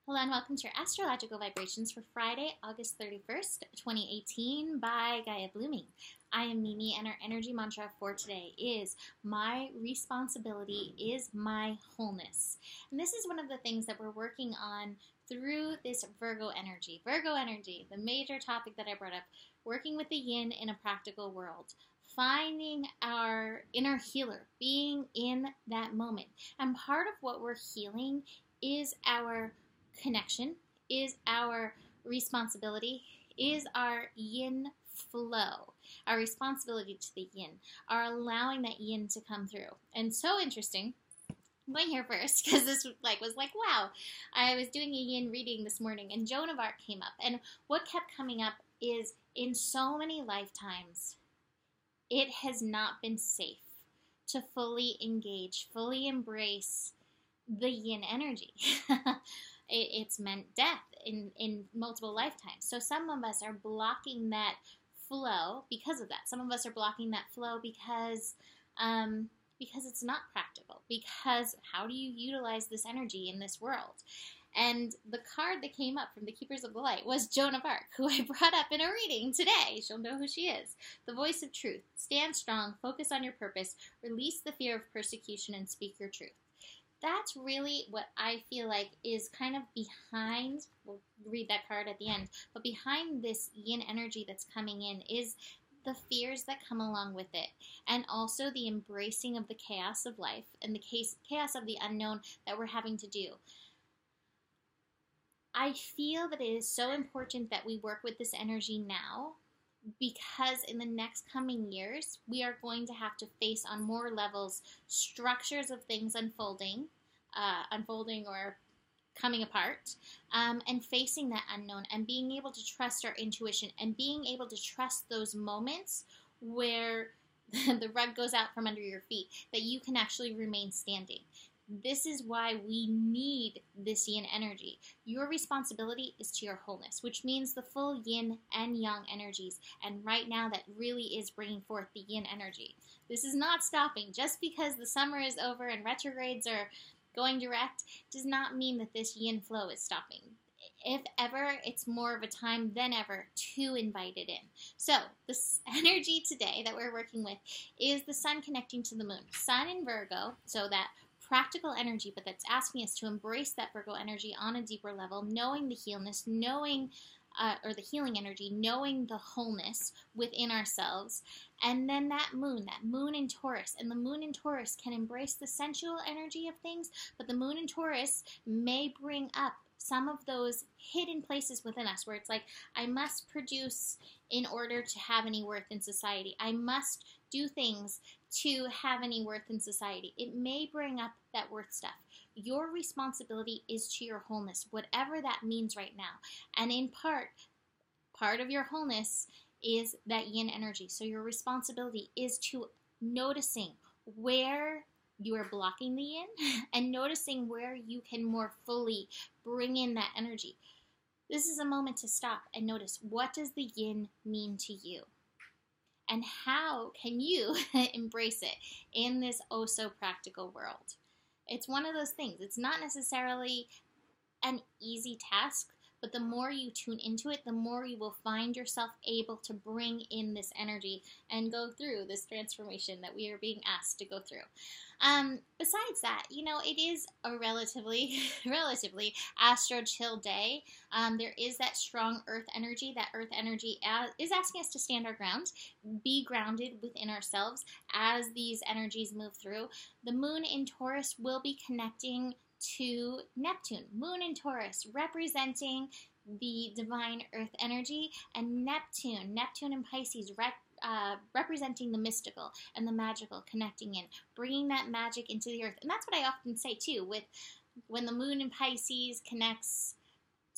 Hello and welcome to your astrological vibrations for Friday, August 31st, 2018 by Gaia Blooming. I am Mimi and our energy mantra for today is my responsibility is my wholeness. And this is one of the things that we're working on through this Virgo energy. Virgo energy, the major topic that I brought up, working with the yin in a practical world. Finding our inner healer, being in that moment. And part of what we're healing is our connection, is our responsibility, is our yin flow, our responsibility to the yin, our allowing that yin to come through. And so interesting, I'm going here first because this was like, wow, I was doing a yin reading this morning and Joan of Arc came up, and what kept coming up is in so many lifetimes it has not been safe to fully engage, fully embrace the yin energy. It's meant death in multiple lifetimes. So some of us are blocking that flow because of that. Some of us are blocking that flow because it's not practical. Because how do you utilize this energy in this world? And the card that came up from the Keepers of the Light was Joan of Arc, who I brought up in a reading today. She'll know who she is. The voice of truth. Stand strong, focus on your purpose, release the fear of persecution, and speak your truth. That's really what I feel like is kind of behind, we'll read that card at the end, but behind this yin energy that's coming in is the fears that come along with it, and also the embracing of the chaos of life and the chaos of the unknown that we're having to do. I feel that it is so important that we work with this energy now, because in the next coming years, we are going to have to face on more levels structures of things unfolding or coming apart, and facing that unknown and being able to trust our intuition and being able to trust those moments where the rug goes out from under your feet, that you can actually remain standing. This is why we need this yin energy. Your responsibility is to your wholeness, which means the full yin and yang energies. And right now that really is bringing forth the yin energy. This is not stopping. Just because the summer is over and retrogrades are going direct does not mean that this yin flow is stopping. If ever, it's more of a time than ever to invite it in. So this energy today that we're working with is the sun connecting to the moon. Sun in Virgo, so that practical energy, but that's asking us to embrace that Virgo energy on a deeper level, knowing the healness, knowing or the healing energy, knowing the wholeness within ourselves. And then that moon in Taurus. And the moon in Taurus can embrace the sensual energy of things, but the moon in Taurus may bring up some of those hidden places within us where it's like, I must produce in order to have any worth in society. I must do things to have any worth in society. It may bring up that worth stuff. Your responsibility is to your wholeness, whatever that means right now. And in part of your wholeness is that yin energy. So your responsibility is to noticing where you are blocking the yin and noticing where you can more fully bring in that energy. This is a moment to stop and notice, what does the yin mean to you? And how can you embrace it in this oh so practical world? It's one of those things. It's not necessarily an easy task, but the more you tune into it, the more you will find yourself able to bring in this energy and go through this transformation that we are being asked to go through. Besides that, it is a relatively astro chill day. There is that strong earth energy. That earth energy is asking us to stand our ground, be grounded within ourselves as these energies move through. The moon in Taurus will be connecting to Neptune. Moon in Taurus representing the divine earth energy, and Neptune in Pisces representing the mystical and the magical, connecting in, bringing that magic into the earth. And that's what I often say too, with when the moon in Pisces connects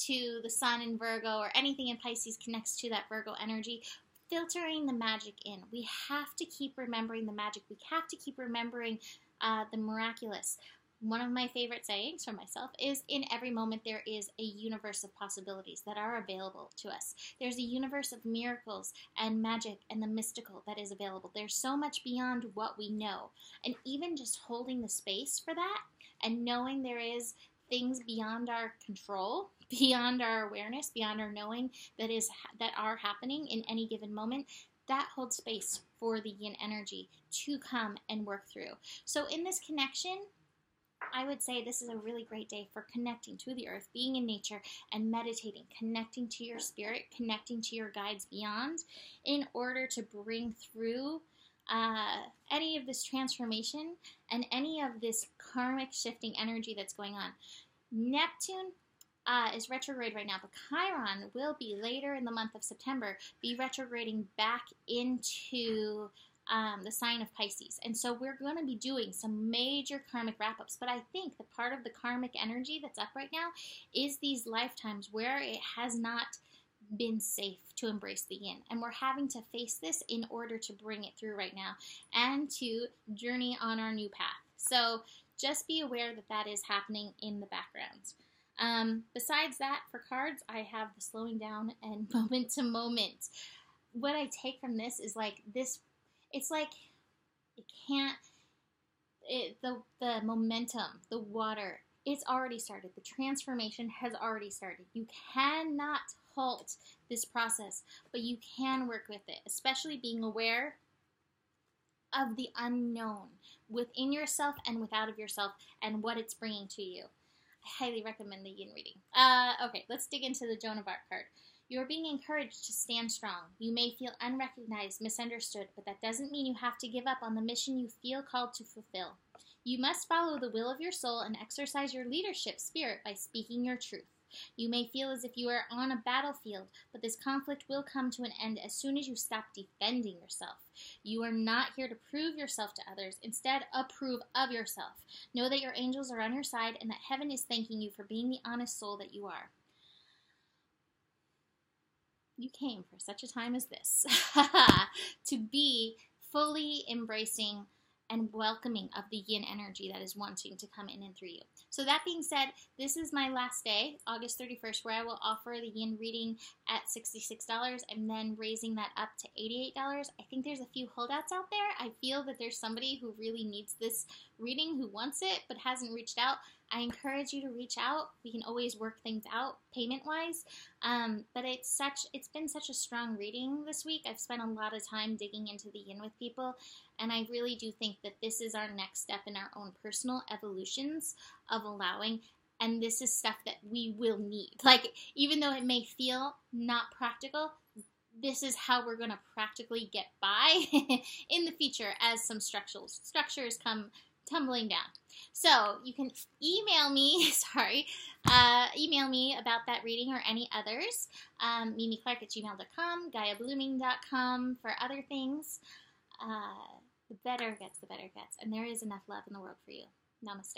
to the sun in Virgo, or anything in Pisces connects to that Virgo energy, filtering the magic in. We have to keep remembering the magic. We have to keep remembering the miraculous. One of my favorite sayings for myself is, in every moment there is a universe of possibilities that are available to us. There's a universe of miracles and magic and the mystical that is available. There's so much beyond what we know. And even just holding the space for that and knowing there is things beyond our control, beyond our awareness, beyond our knowing that are happening in any given moment, that holds space for the yin energy to come and work through. So in this connection, I would say this is a really great day for connecting to the earth, being in nature, and meditating, connecting to your spirit, connecting to your guides beyond, in order to bring through any of this transformation and any of this karmic shifting energy that's going on. Neptune is retrograde right now, but Chiron will be later in the month of September, be retrograding back into the sign of Pisces. And so we're going to be doing some major karmic wrap-ups. But I think the part of the karmic energy that's up right now is these lifetimes where it has not been safe to embrace the yin. And we're having to face this in order to bring it through right now and to journey on our new path. So just be aware that that is happening in the background. Besides that, for cards, I have the slowing down and moment to moment. What I take from this is like this. It's like the momentum, the water, it's already started. The transformation has already started. You cannot halt this process, but you can work with it, especially being aware of the unknown within yourself and without of yourself and what it's bringing to you. I highly recommend the yin reading. Okay, let's dig into the Joan of Arc card. You are being encouraged to stand strong. You may feel unrecognized, misunderstood, but that doesn't mean you have to give up on the mission you feel called to fulfill. You must follow the will of your soul and exercise your leadership spirit by speaking your truth. You may feel as if you are on a battlefield, but this conflict will come to an end as soon as you stop defending yourself. You are not here to prove yourself to others. Instead, approve of yourself. Know that your angels are on your side and that heaven is thanking you for being the honest soul that you are. You came for such a time as this to be fully embracing and welcoming of the yin energy that is wanting to come in and through you. So that being said, this is my last day, August 31st, where I will offer the yin reading at $66 and then raising that up to $88. I think there's a few holdouts out there. I feel that there's somebody who really needs this reading, who wants it, but hasn't reached out. I encourage you to reach out. We can always work things out payment-wise. But it's been such a strong reading this week. I've spent a lot of time digging into the yin with people, and I really do think that this is our next step in our own personal evolutions of allowing, and this is stuff that we will need. Like, even though it may feel not practical, this is how we're going to practically get by in the future as some structures come tumbling down. So you can email me, email me about that reading or any others. MimiClark@gmail.com, GaiaBlooming.com for other things. The better gets, and there is enough love in the world for you. Namaste.